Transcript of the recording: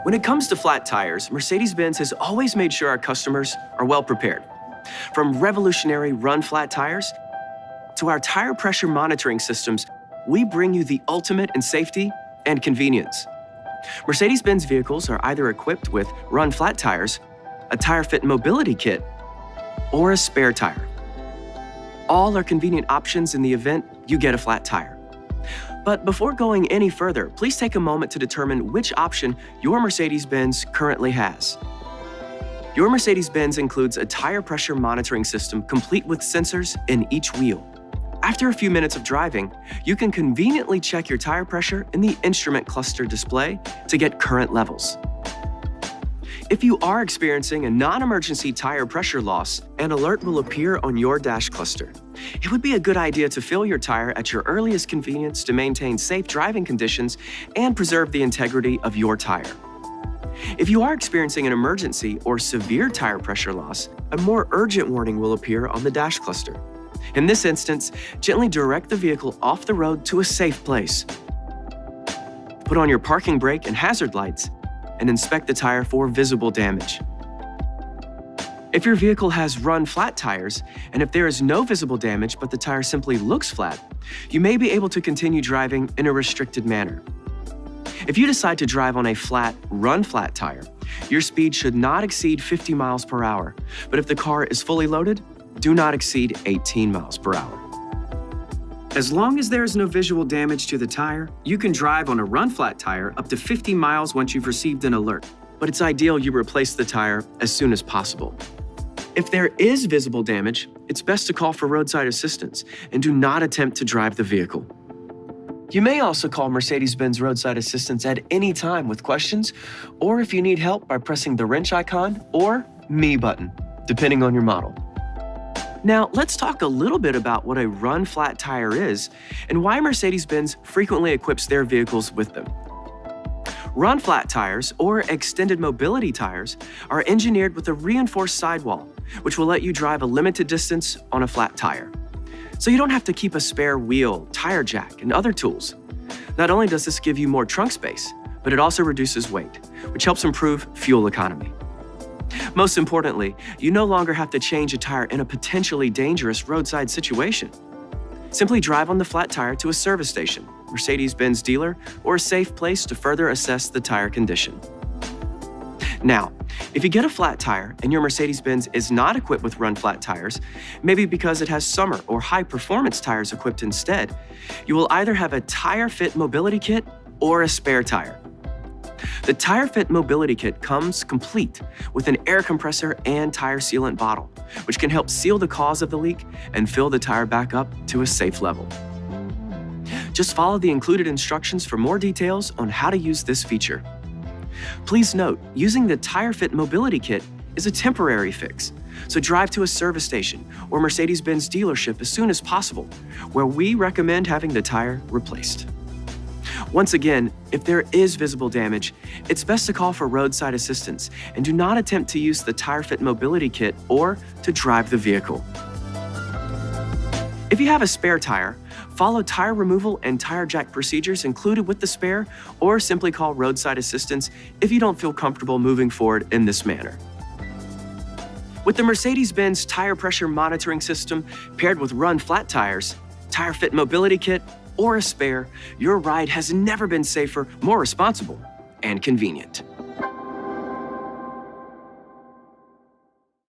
When it comes to flat tires, Mercedes-Benz has always made sure our customers are well prepared. From revolutionary run flat tires to our tire pressure monitoring systems, we bring you the ultimate in safety and convenience. Mercedes-Benz vehicles are either equipped with run flat tires, a tire fit mobility kit, or a spare tire. All are convenient options in the event you get a flat tire. But before going any further, please take a moment to determine which option your Mercedes-Benz currently has. Your Mercedes-Benz includes a tire pressure monitoring system complete with sensors in each wheel. After a few minutes of driving, you can conveniently check your tire pressure in the instrument cluster display to get current levels. If you are experiencing a non-emergency tire pressure loss, an alert will appear on your dash cluster. It would be a good idea to fill your tire at your earliest convenience to maintain safe driving conditions and preserve the integrity of your tire. If you are experiencing an emergency or severe tire pressure loss, a more urgent warning will appear on the dash cluster. In this instance, gently direct the vehicle off the road to a safe place. Put on your parking brake and hazard lights and inspect the tire for visible damage. If your vehicle has run flat tires, and if there is no visible damage but the tire simply looks flat, you may be able to continue driving in a restricted manner. If you decide to drive on a flat, run flat tire, your speed should not exceed 50 miles per hour, but if the car is fully loaded, do not exceed 18 miles per hour. As long as there is no visual damage to the tire, you can drive on a run flat tire up to 50 miles once you've received an alert, but it's ideal you replace the tire as soon as possible. If there is visible damage, it's best to call for roadside assistance and do not attempt to drive the vehicle. You may also call Mercedes-Benz roadside assistance at any time with questions, or if you need help by pressing the wrench icon or Me button, depending on your model. Now, let's talk a little bit about what a run flat tire is and why Mercedes-Benz frequently equips their vehicles with them. Run flat tires, or extended mobility tires, are engineered with a reinforced sidewall, which will let you drive a limited distance on a flat tire. So you don't have to keep a spare wheel, tire jack, and other tools. Not only does this give you more trunk space, but it also reduces weight, which helps improve fuel economy. Most importantly, you no longer have to change a tire in a potentially dangerous roadside situation. Simply drive on the flat tire to a service station, Mercedes-Benz dealer, or a safe place to further assess the tire condition. Now, if you get a flat tire and your Mercedes-Benz is not equipped with run flat tires, maybe because it has summer or high-performance tires equipped instead, you will either have a tire fit mobility kit or a spare tire. The Tire Fit Mobility Kit comes complete with an air compressor and tire sealant bottle, which can help seal the cause of the leak and fill the tire back up to a safe level. Just follow the included instructions for more details on how to use this feature. Please note, using the Tire Fit Mobility Kit is a temporary fix, so drive to a service station or Mercedes-Benz dealership as soon as possible, where we recommend having the tire replaced. Once again, if there is visible damage, it's best to call for roadside assistance and do not attempt to use the Tire Fit Mobility Kit or to drive the vehicle. If you have a spare tire, follow tire removal and tire jack procedures included with the spare, or simply call roadside assistance if you don't feel comfortable moving forward in this manner. With the Mercedes-Benz tire pressure monitoring system paired with run flat tires, Tire Fit Mobility Kit, or a spare, your ride has never been safer, more responsible, and convenient.